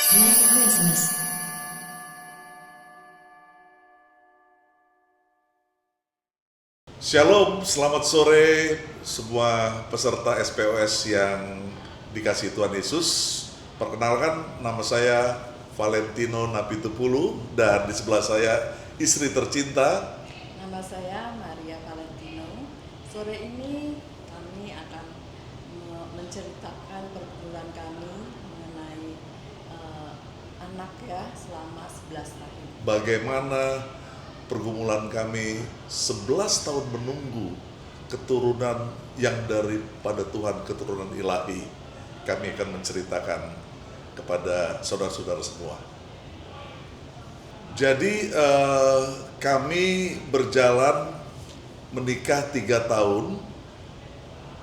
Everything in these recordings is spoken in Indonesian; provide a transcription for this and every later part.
Merry Christmas. Shalom, selamat sore semua peserta SPOS yang dikasihi Tuhan Yesus. Perkenalkan, nama saya Valentino Napitupulu dan di sebelah saya istri tercinta. Nama saya Maria Valentino. Sore ini kami akan menceritakan pergumulan kami mengenai anak ya selama 11 tahun. Bagaimana pergumulan kami 11 tahun menunggu keturunan yang daripada Tuhan, keturunan ilahi. Kami akan menceritakan kepada saudara-saudara semua. Jadi kami berjalan menikah 3 tahun,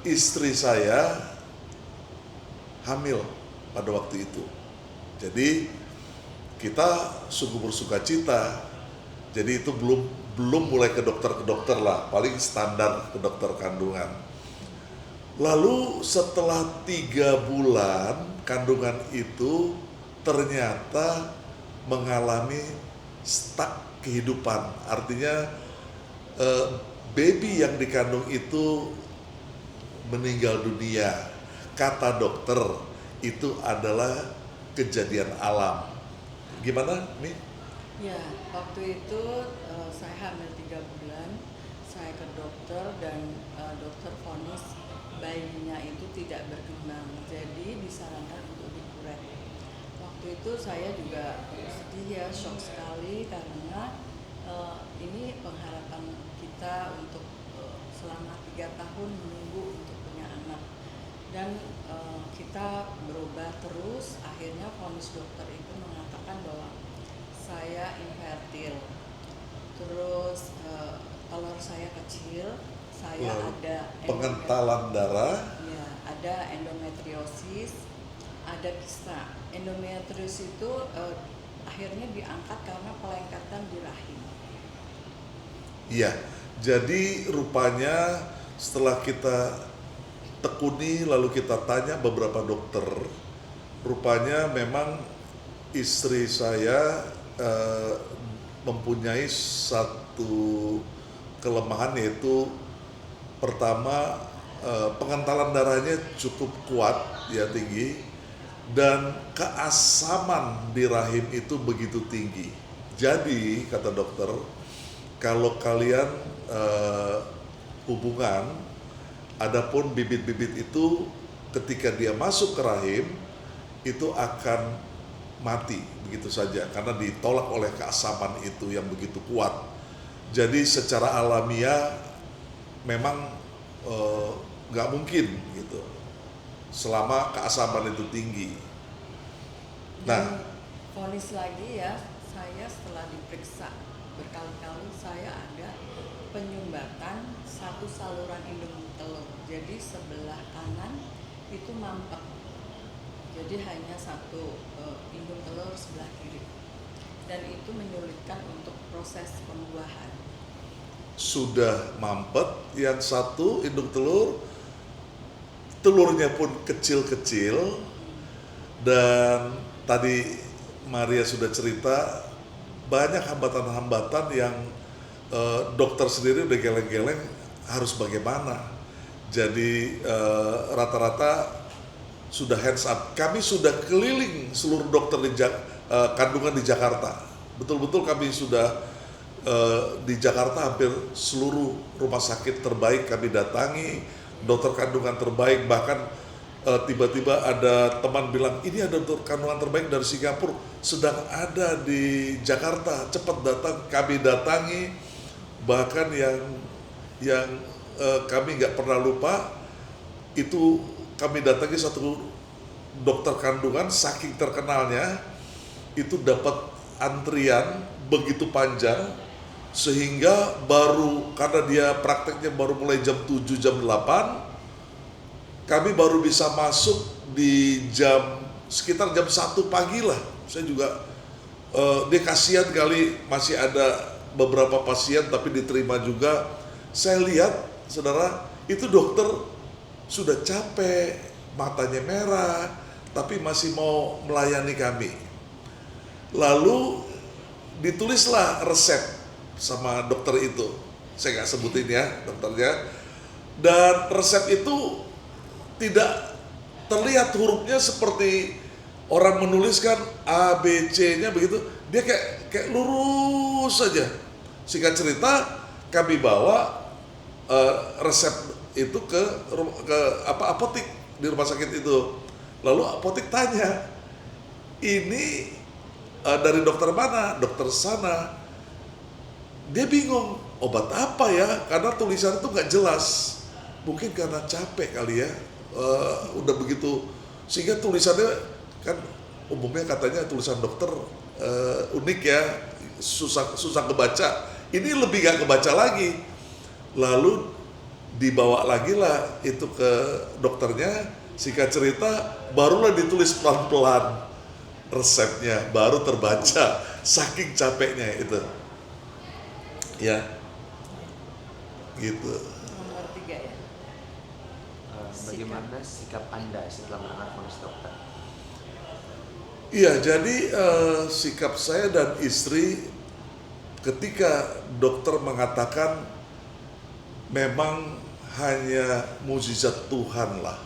istri saya hamil pada waktu itu. Jadi kita sungguh bersuka cita. Jadi itu belum mulai ke dokter lah, paling standar ke dokter kandungan. Lalu setelah 3 bulan kandungan itu ternyata mengalami stuck kehidupan. Artinya baby yang dikandung itu meninggal dunia. Kata dokter itu adalah kejadian alam. Gimana nih? Ya, waktu itu saya hamil 3 bulan, saya ke dokter dan dokter vonis bayinya itu tidak berkembang, jadi disarankan untuk dikuret. Waktu itu saya juga sedih ya, shock sekali karena ini pengharapan kita untuk selama 3 tahun menunggu untuk punya anak. Dan kita berubah terus, akhirnya vonis dokter itu mengatakan bahwa saya infertil. Terus telur saya kecil, saya ada pengentalan darah. ya, ada endometriosis, ada kista. Endometriosis itu akhirnya diangkat karena pelengkatan di rahim. Iya, jadi rupanya setelah kita tekuni lalu kita tanya beberapa dokter, rupanya memang istri saya mempunyai satu kelemahan, yaitu pertama pengentalan darahnya cukup kuat ya, tinggi, dan keasaman di rahim itu begitu tinggi. Jadi kata dokter, kalau kalian hubungan, adapun bibit-bibit itu ketika dia masuk ke rahim itu akan mati begitu saja karena ditolak oleh keasaman itu yang begitu kuat. Jadi secara alamiah memang nggak mungkin gitu selama keasaman itu tinggi. Dan vonis lagi ya, saya setelah diperiksa berkali-kali saya ada penyumbatan satu saluran indung telur. Jadi sebelah kanan itu mampet. Jadi hanya satu indung telur sebelah kiri. Dan itu menyulitkan untuk proses pembuahan. Sudah mampet, yang satu indung telur, telurnya pun kecil-kecil, dan tadi Maria sudah cerita banyak hambatan-hambatan yang dokter sendiri udah geleng-geleng harus bagaimana. Jadi rata-rata sudah hands up. Kami sudah keliling seluruh dokter kandungan di Jakarta. Betul-betul kami sudah di Jakarta hampir seluruh rumah sakit terbaik kami datangi, dokter kandungan terbaik. Bahkan tiba-tiba ada teman bilang, ini ada dokter kandungan terbaik dari Singapura, sedang ada di Jakarta, cepat datang. Kami datangi. Bahkan yang kami nggak pernah lupa itu, kami datangi satu dokter kandungan, saking terkenalnya itu dapat antrian begitu panjang, sehingga baru, karena dia prakteknya baru mulai jam 7, jam 8, kami baru bisa masuk di sekitar jam 1 pagi lah. Saya juga dia kasihan kali, masih ada beberapa pasien tapi diterima juga. Saya lihat saudara, itu dokter sudah capek, matanya merah, tapi masih mau melayani kami. Lalu ditulislah resep sama dokter itu. Saya nggak sebutin ya dokternya. Dan resep itu tidak terlihat hurufnya seperti orang menuliskan A, B, C-nya begitu. Dia kayak lurus saja. Singkat cerita, kami bawa resep itu ke apotik di rumah sakit itu. Lalu apotik tanya, ini dari dokter mana? Dokter sana. Dia bingung, obat apa ya? Karena tulisan itu nggak jelas. Mungkin karena capek kali ya. Udah begitu, sehingga tulisannya kan umumnya katanya tulisan dokter unik ya, susah kebaca. Ini lebih gak kebaca lagi. Lalu dibawa lagi lah itu ke dokternya. Singkat cerita, barulah ditulis pelan-pelan resepnya, baru terbaca. Saking capeknya itu, ya, gitu. Nomor 3 ya. Bagaimana sikap Anda setelah mendengar vonis dokter? Iya, jadi sikap saya dan istri ketika dokter mengatakan memang hanya mukjizat Tuhan lah.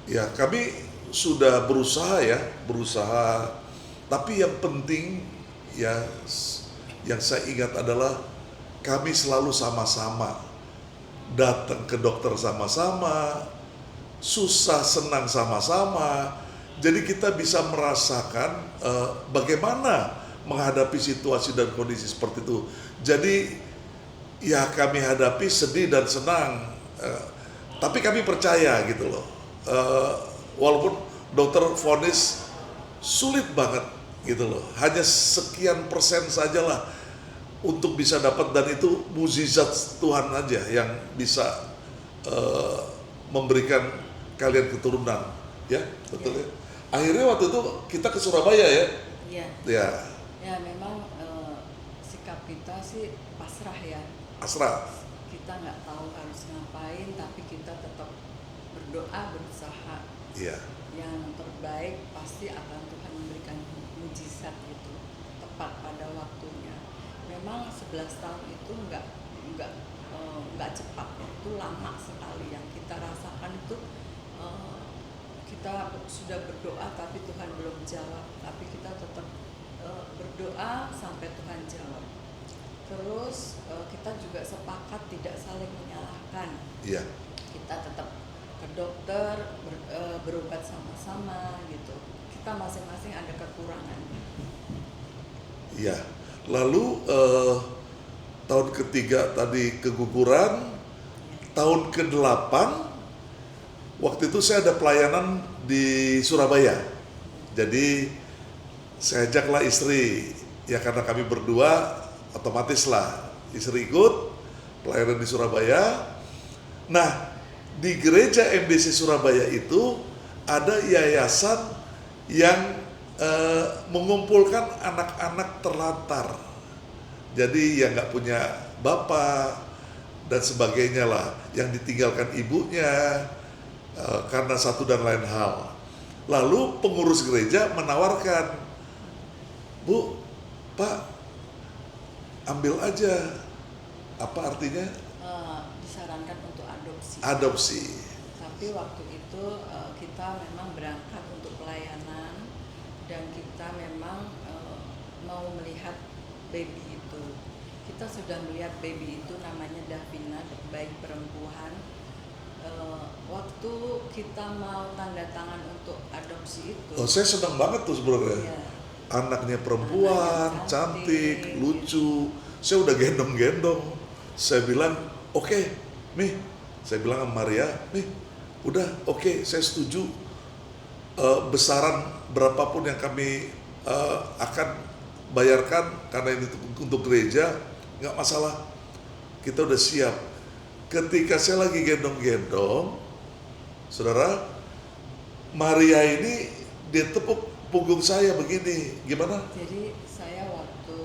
Ya, kami sudah berusaha, tapi yang penting ya yang saya ingat adalah kami selalu sama-sama datang ke dokter sama-sama, susah senang sama-sama. Jadi kita bisa merasakan bagaimana menghadapi situasi dan kondisi seperti itu. Jadi ya kami hadapi sedih dan senang, tapi kami percaya gitu loh. Walaupun dokter vonis sulit banget gitu loh, hanya sekian persen sajalah untuk bisa dapat, dan itu mukjizat Tuhan aja yang bisa memberikan kalian keturunan, ya betul ya. Akhirnya waktu itu kita ke Surabaya ya. Iya. Ya. Ya memang sikap kita sih pasrah ya. Pasrah. Kita nggak tahu harus ngapain, tapi kita tetap berdoa, berusaha. Iya. Yang terbaik pasti akan Tuhan memberikan mujizat itu tepat pada waktunya. Memang 11 tahun itu nggak cepat, itu lama sekali. Yang kita rasakan itu kita sudah berdoa tapi Tuhan belum jawab, tapi kita tetap berdoa sampai Tuhan jawab. Terus kita juga sepakat tidak saling menyalahkan. Iya. Kita tetap ke dokter, berobat sama-sama gitu. Kita masing-masing ada kekurangannya. Iya. Lalu tahun ketiga tadi keguguran, tahun ke-8 waktu itu saya ada pelayanan di Surabaya. Jadi saya ajaklah istri, ya karena kami berdua otomatis lah istri ikut pelayanan di Surabaya. Nah, di gereja MBC Surabaya itu ada yayasan yang mengumpulkan anak-anak terlantar. Jadi yang nggak punya bapak dan sebagainya lah, yang ditinggalkan ibunya karena satu dan lain hal. Lalu pengurus gereja menawarkan, Bu, Pak, ambil aja. Apa artinya? Disarankan untuk adopsi. Adopsi. Tapi waktu itu kita memang berangkat untuk pelayanan dan kita memang mau melihat baby itu. Kita sudah melihat baby itu, namanya Davina, bayi perempuan. Waktu kita mau tanda tangan untuk adopsi itu. Oh, saya senang banget tuh sebenarnya. Iya. Anaknya perempuan, Anaknya cantik, cantik, lucu. Saya udah gendong-gendong. Saya bilang, oke, Mi. Saya bilang sama Maria, Mi, udah oke, saya setuju. Besaran berapapun yang kami akan bayarkan, karena ini untuk gereja, nggak masalah. Kita udah siap. Ketika saya lagi gendong-gendong, saudara, Maria ini dia tepuk punggung saya begini, gimana? Jadi saya waktu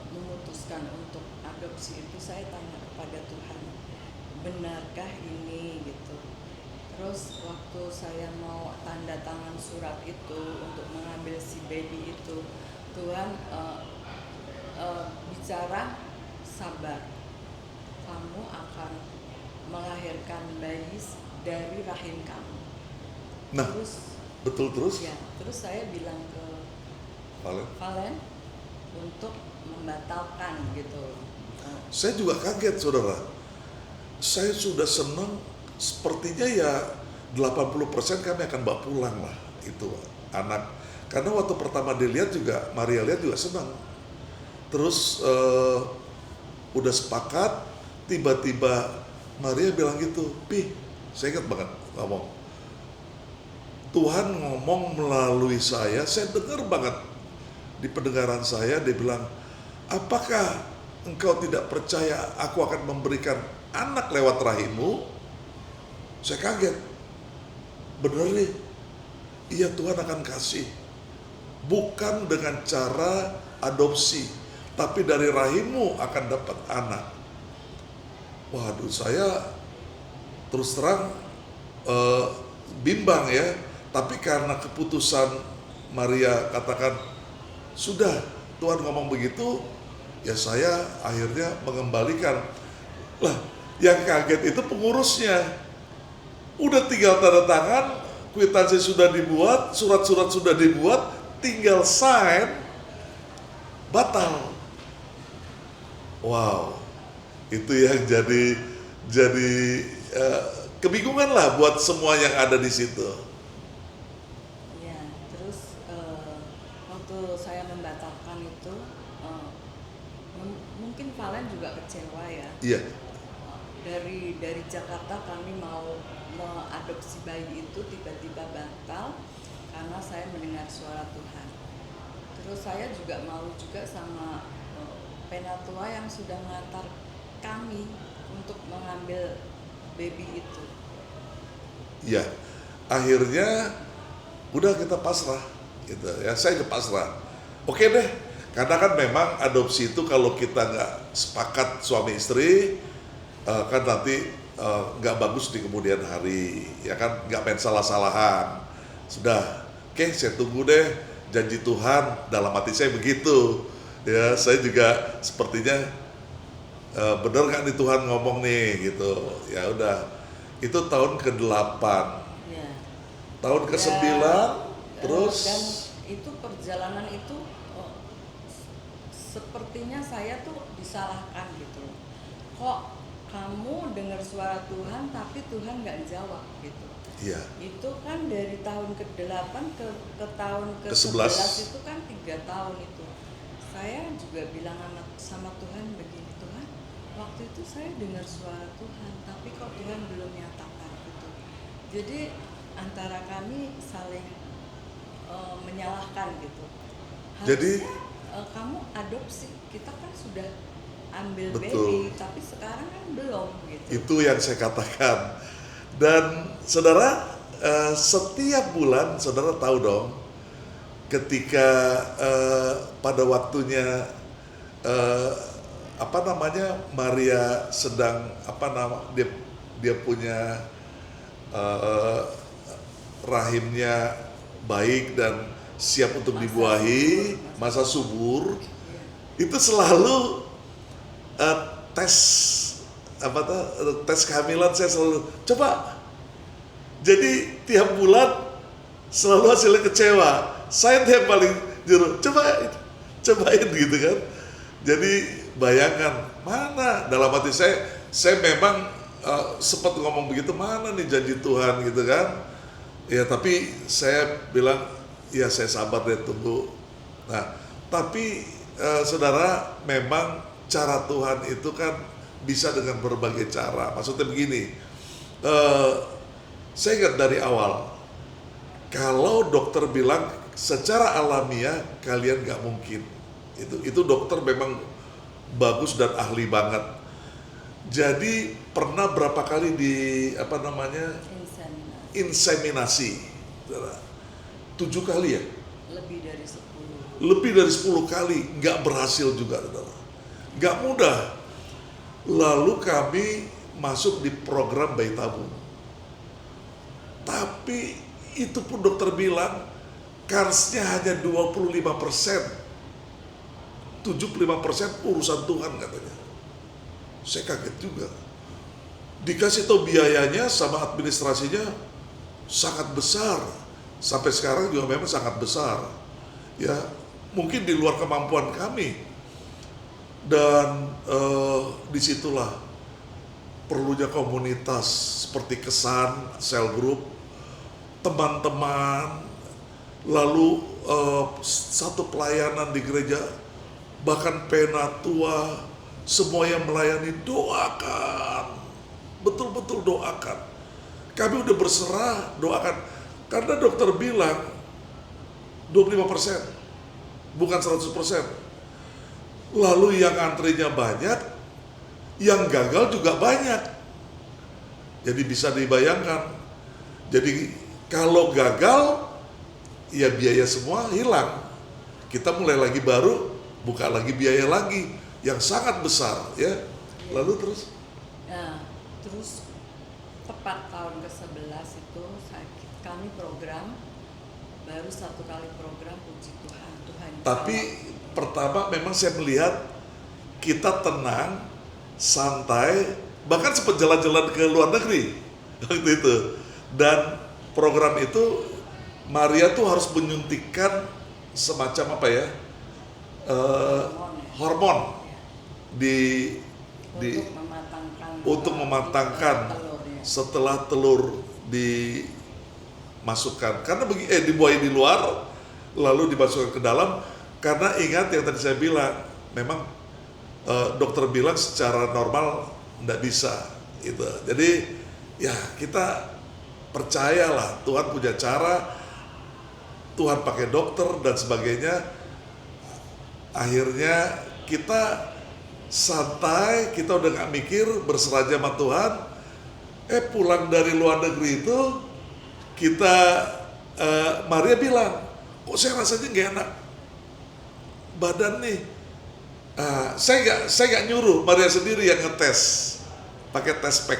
memutuskan untuk adopsi itu, saya tanya kepada Tuhan, benarkah ini gitu. Terus waktu saya mau tanda tangan surat itu untuk mengambil si baby itu, Tuhan bicara, sabar, kamu akan melahirkan bayi dari rahim kamu. Nah, Terus betul terus? ya, terus saya bilang ke Valen? Valen untuk membatalkan gitu. Saya juga kaget, saudara. Saya sudah senang, sepertinya ya 80% kami akan bawa pulang lah itu anak. Karena waktu pertama dilihat juga, Maria lihat juga senang. Terus udah sepakat, tiba-tiba Maria bilang gitu, Pi, saya ingat banget ngomong, Tuhan ngomong melalui saya dengar banget di pendengaran saya, dia bilang, apakah engkau tidak percaya aku akan memberikan anak lewat rahimmu? Saya kaget. Bener nih, iya Tuhan akan kasih. Bukan dengan cara adopsi, tapi dari rahimmu akan dapat anak. Waduh, saya terus terang bimbang ya. Tapi karena keputusan Maria katakan, sudah Tuhan ngomong begitu, ya saya akhirnya mengembalikan. Lah, yang kaget itu pengurusnya. Udah tinggal tanda tangan, kwitansi sudah dibuat, surat-surat sudah dibuat, tinggal sign, batal. Wow, itu yang jadi kebingungan lah buat semua yang ada di situ. Ya, terus waktu saya membatalkan itu, mungkin Valen juga kecewa ya. Iya. Dari Jakarta kami mau mengadopsi bayi itu tiba-tiba batal karena saya mendengar suara Tuhan. Terus saya juga mau juga sama penatua yang sudah mengantar kami untuk mengambil baby itu. Ya, akhirnya udah kita pasrah, gitu ya. Saya pasrah. Oke deh, karena kan memang adopsi itu kalau kita nggak sepakat suami istri, kan nanti nggak bagus di kemudian hari, ya kan, nggak main salah-salahan. Sudah, oke, saya tunggu deh janji Tuhan, dalam hati saya begitu. Ya, saya juga sepertinya bener nggak nih Tuhan ngomong nih gitu. Ya udah, itu tahun ke-8, Ya. tahun ke-9, terus Dan itu perjalanan itu sepertinya saya tuh disalahkan gitu. Kok kamu dengar suara Tuhan tapi Tuhan nggak jawab gitu. iya, Itu kan dari tahun ke-8 ke tahun Ke-11. ke-11 itu kan 3 tahun itu. Saya juga bilang sama Tuhan begini, Tuhan, waktu itu saya dengar suara Tuhan, tapi kok Tuhan belum nyatakan gitu. Jadi antara kami saling menyalahkan gitu. Jadi- Harusnya kamu adopsi, kita kan sudah ambil Betul. baby, tapi sekarang kan belum gitu. itu yang saya katakan. Dan saudara, setiap bulan saudara tahu dong, ketika pada waktunya Maria sedang dia punya rahimnya baik dan siap untuk dibuahi, masa subur, itu selalu tes kehamilan saya selalu coba. Jadi tiap bulan selalu hasilnya kecewa. Saya tiap paling juru cobain gitu kan. Jadi bayangkan, mana dalam hati saya memang sempat ngomong begitu, mana nih janji Tuhan gitu kan. Ya tapi saya bilang, ya saya sabar deh, tunggu. Nah tapi saudara, memang cara Tuhan itu kan bisa dengan berbagai cara. Maksudnya begini, saya ingat dari awal, kalau dokter bilang secara alamiah kalian nggak mungkin, itu dokter memang bagus dan ahli banget. Jadi pernah berapa kali inseminasi, 7 kali ya? Lebih dari 10 kali, nggak berhasil juga, nggak mudah. Lalu kami masuk di program bayi tabung. Tapi itu pun dokter bilang karsnya hanya 25%. 75% urusan Tuhan katanya. Saya kaget juga. Dikasih tahu biayanya sama administrasinya sangat besar. Sampai sekarang juga memang sangat besar. Ya, mungkin di luar kemampuan kami. Dan disitulah perlunya komunitas seperti Kesan, Cell Group, teman-teman, lalu satu pelayanan di gereja, bahkan Penatua, semua yang melayani, doakan, betul-betul doakan. Kami udah berserah, doakan, karena dokter bilang 25%, bukan 100%. Lalu yang antrinya banyak, yang gagal juga banyak. Jadi bisa dibayangkan. Jadi kalau gagal, ya biaya semua hilang. Kita mulai lagi baru, buka lagi biaya lagi yang sangat besar, ya. Lalu terus? Nah, terus tepat tahun ke-11 itu kami program, baru 1 kali program, puji Tuhan. Tapi pertama memang saya melihat kita tenang, santai, bahkan sempat jalan-jalan ke luar negeri waktu itu. Dan program itu Maria tuh harus menyuntikkan semacam apa ya, hormon untuk mematangkan telurnya. setelah telur dimasukkan, karena dibuahi di luar lalu dimasukkan ke dalam. Karena ingat yang tadi saya bilang, memang dokter bilang secara normal tidak bisa gitu. Jadi ya kita percayalah Tuhan punya cara, Tuhan pakai dokter dan sebagainya. Akhirnya kita santai, kita udah gak mikir, berserah aja sama Tuhan. Pulang dari luar negeri itu kita Maria bilang, kok saya rasanya gak enak badan nih. Saya gak nyuruh, Maria sendiri yang ngetes pakai tes pack.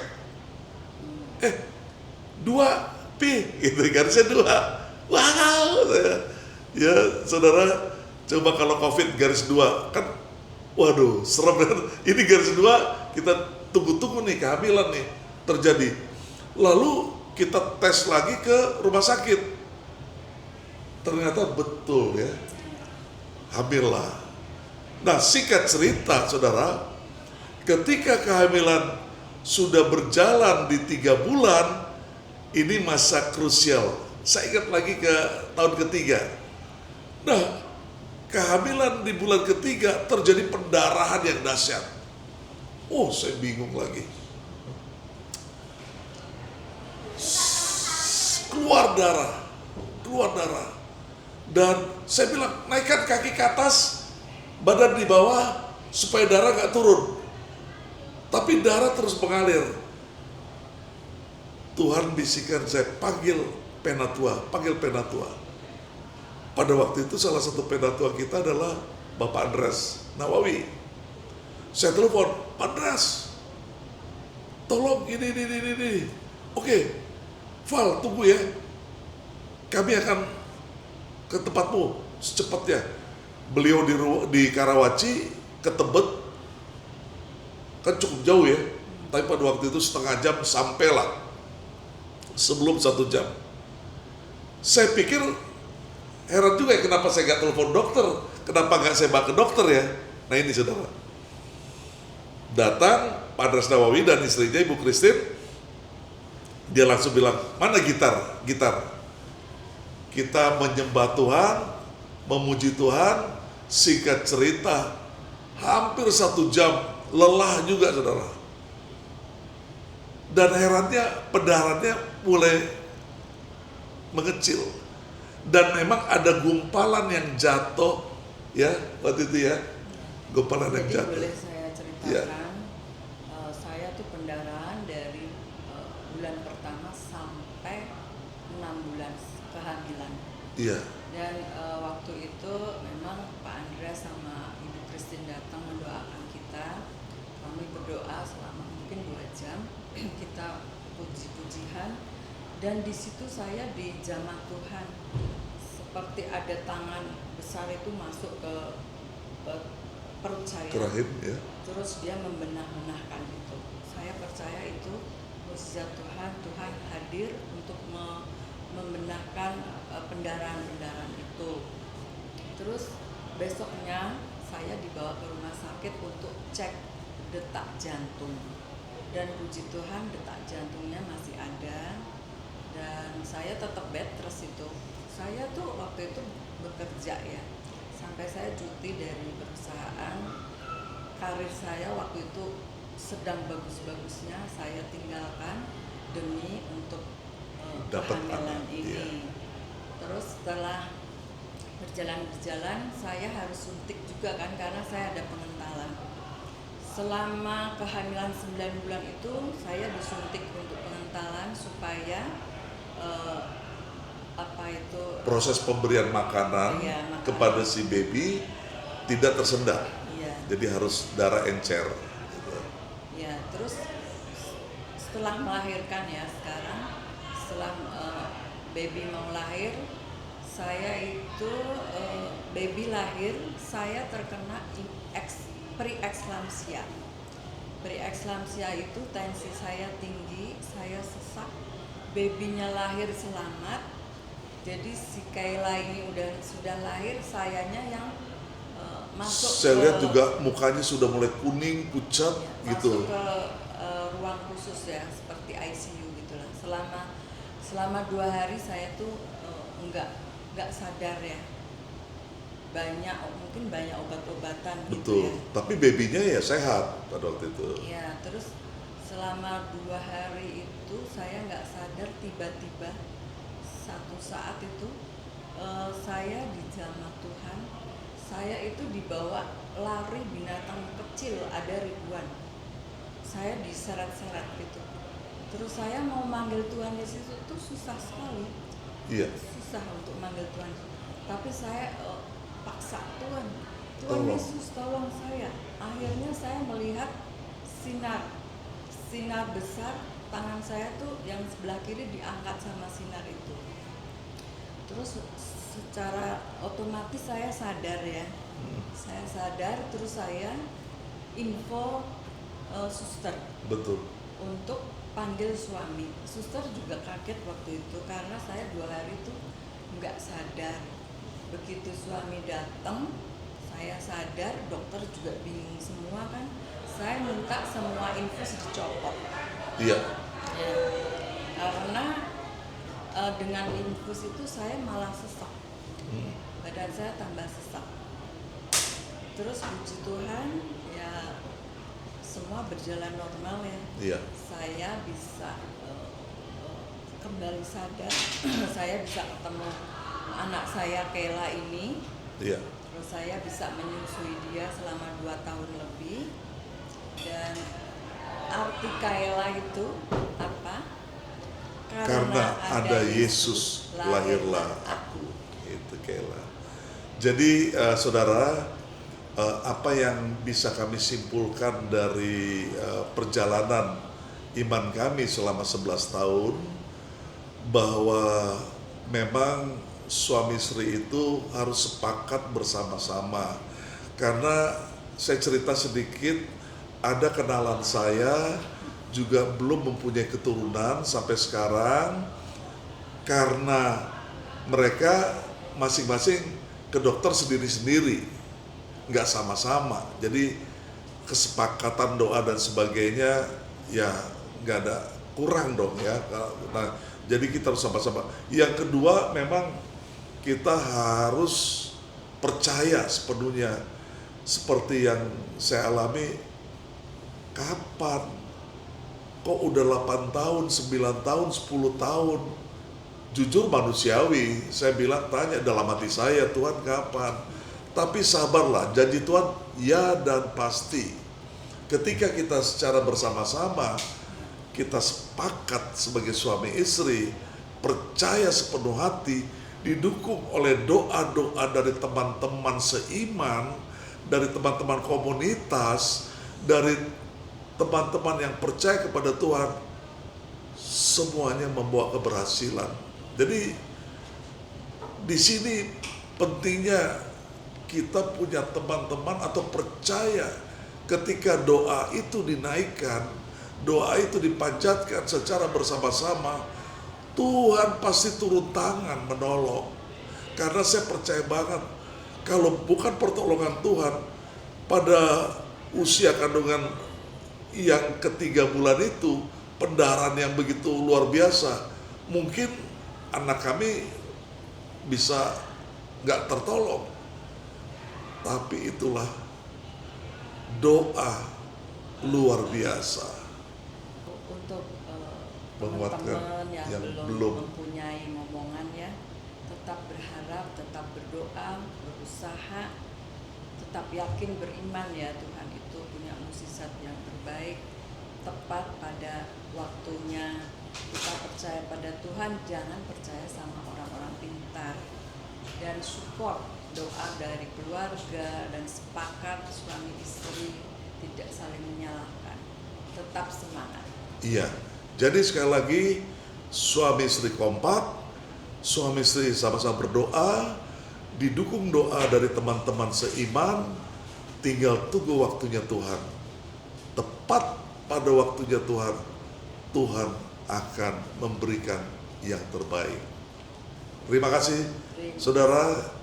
2 pi gitu, garisnya 2. Wow, ya saudara, coba kalau COVID garis 2 kan, waduh serem kan. Ini garis 2 kita tunggu-tunggu nih kehamilan nih terjadi. Lalu kita tes lagi ke rumah sakit, ternyata betul ya, hamil lah. Nah, singkat cerita saudara, ketika kehamilan sudah berjalan di 3 bulan, ini masa krusial. Saya ingat lagi ke tahun ketiga. Nah, kehamilan di bulan ketiga terjadi pendarahan yang dahsyat. Saya bingung lagi. Keluar darah. Dan saya bilang, naikkan kaki ke atas, badan di bawah, supaya darah gak turun. Tapi darah terus mengalir. Tuhan bisikan saya, panggil Penatua. Pada waktu itu salah satu Penatua kita adalah Bapak Andres Nawawi. Saya telepon, Pak Andres, tolong ini. Oke, Val, tunggu ya. Kami akan ke tempatmu secepatnya. Beliau di Karawaci, ke Tebet, kan cukup jauh ya. Tapi pada waktu itu setengah jam sampailah, sebelum 1 jam. Saya pikir, heran juga ya kenapa saya gak telepon dokter, kenapa gak saya bawa ke dokter ya. Nah ini saudara, datang Pak Andres Nawawi dan istrinya Ibu Christine. Dia langsung bilang, mana gitar? Kita menyembah Tuhan, memuji Tuhan. Singkat cerita, hampir 1 jam, lelah juga saudara. Dan herannya, pendarahannya mulai mengecil. Dan memang ada gumpalan yang jatuh, ya waktu itu ya, gumpalan yang jatuh. Boleh saya ceritakan, Ya. Saya tuh pendarahan dari bulan pertama sampai 6 bulan kehamilan. Iya. Dan waktu itu memang Pak Andres sama Ibu Christine datang mendoakan kita. Kami berdoa selama mungkin 2 jam. Kita puji-pujian. Dan di situ saya dijamah Tuhan, seperti ada tangan besar itu masuk ke perut saya. Ke rahim ya. Terus dia membenah-benahkan itu. Saya percaya itu mukjizat Tuhan. Tuhan hadir untuk membenahkan pendarahan-pendarahan itu. Terus besoknya saya dibawa ke rumah sakit untuk cek detak jantung. Dan puji Tuhan detak jantungnya masih ada. Dan saya tetap bed rest itu. Saya tuh waktu itu bekerja ya, sampai saya cuti dari perusahaan. Karir saya waktu itu sedang bagus-bagusnya, saya tinggalkan demi untuk Dapat kehamilan anak, ini. iya. Terus setelah berjalan, saya harus suntik juga kan, karena saya ada pengentalan. Selama kehamilan 9 bulan itu saya disuntik untuk pengentalan supaya Proses pemberian makanan, iya, makanan kepada si baby tidak tersendat. Iya. Jadi harus darah encer gitu. Ya, terus setelah melahirkan ya sekarang, setelah baby mau lahir, saya itu baby lahir, saya terkena preeklamsia. Preeklamsia itu tensi saya tinggi, saya sesak, babynya lahir selamat. Jadi si Kayla ini sudah lahir, sayanya yang masuk. Saya lihat juga mukanya sudah mulai kuning, pucat ya, gitu. masuk ke ruang khusus ya, seperti ICU gitulah. Selama 2 hari saya tuh nggak sadar ya. Mungkin banyak obat-obatan Betul. gitu ya. Tapi babynya ya sehat pada waktu itu. Ya, terus selama 2 hari itu saya nggak sadar, tiba-tiba satu saat itu saya dijamah Tuhan. Saya itu dibawa lari binatang kecil, ada ribuan. Saya diseret-seret gitu. Terus saya mau manggil Tuhan di situ tuh susah sekali. Iya. Susah untuk manggil Tuhan. Tapi saya paksa, Tuhan Tolong. Yesus tolong saya. Akhirnya saya melihat sinar besar, tangan saya tuh yang sebelah kiri diangkat sama sinar itu. Terus secara otomatis saya sadar ya. Saya sadar, terus saya info suster. Betul. Untuk panggil suami. Suster juga kaget waktu itu karena saya 2 hari itu nggak sadar. Begitu suami datang, saya sadar, dokter juga bingung semua kan. Saya minta semua infus dicopot. Iya. Ya, karena dengan infus itu saya malah sesak. Badan saya tambah sesak. Terus puji Tuhan ya semua berjalan normal ya. Iya. Saya bisa kembali sadar. Saya bisa ketemu anak saya Kayla ini. Iya. Terus saya bisa menyusui dia selama 2 tahun lebih. Dan arti Kayla itu apa? Karena ada Yesus lahirlah aku. Itu Kayla. Jadi saudara, apa yang bisa kami simpulkan dari perjalanan iman kami selama 11 tahun, bahwa memang suami istri itu harus sepakat bersama-sama. Karena saya cerita sedikit, ada kenalan saya juga belum mempunyai keturunan sampai sekarang, karena mereka masing-masing ke dokter sendiri-sendiri, nggak sama-sama. Jadi kesepakatan doa dan sebagainya ya nggak ada, kurang dong ya. Nah, jadi kita harus sama-sama. Yang kedua, memang kita harus percaya sepenuhnya, seperti yang saya alami. Kapan? Kok udah 8 tahun, 9 tahun, 10 tahun? Jujur manusiawi, saya bilang tanya dalam hati saya, Tuhan kapan? Tapi sabarlah, janji Tuhan ya dan pasti. Ketika kita secara bersama-sama, kita sepakat sebagai suami istri, percaya sepenuh hati, didukung oleh doa-doa dari teman-teman seiman, dari teman-teman komunitas, dari teman-teman yang percaya kepada Tuhan, semuanya membawa keberhasilan. Jadi di sini pentingnya kita punya teman-teman atau percaya ketika doa itu dinaikkan, doa itu dipanjatkan secara bersama-sama, Tuhan pasti turun tangan menolong. Karena saya percaya banget, kalau bukan pertolongan Tuhan, pada usia kandungan yang ketiga bulan itu, pendarahan yang begitu luar biasa, mungkin anak kami bisa nggak tertolong. Tapi itulah doa luar biasa. Untuk Menguatkan teman-teman yang, yang belum belum. mempunyai momongan ya, tetap berharap, tetap berdoa, berusaha, tetap yakin beriman ya, Tuhan itu punya mukjizat yang terbaik, tepat pada waktunya. Kita percaya pada Tuhan, jangan percaya sama orang-orang pintar, dan support doa dari keluarga dan sepakat suami istri, tidak saling menyalahkan, tetap semangat. Iya, jadi sekali lagi suami istri kompak, suami istri sama-sama berdoa, didukung doa dari teman-teman seiman, tinggal tunggu waktunya Tuhan. Tepat pada waktunya Tuhan, Tuhan akan memberikan yang terbaik. Terima kasih, saudara.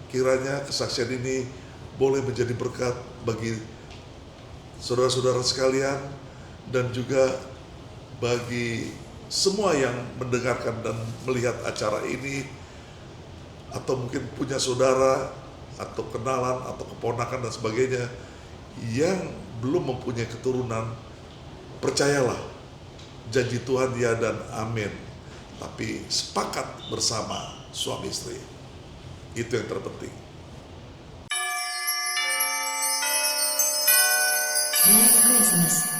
Kiranya kesaksian ini boleh menjadi berkat bagi saudara-saudara sekalian dan juga bagi semua yang mendengarkan dan melihat acara ini, atau mungkin punya saudara atau kenalan atau keponakan dan sebagainya yang belum mempunyai keturunan. Percayalah, janji Tuhan ya dan amin. Tapi sepakat bersama suami istri, itu yang terpenting. Merry Christmas.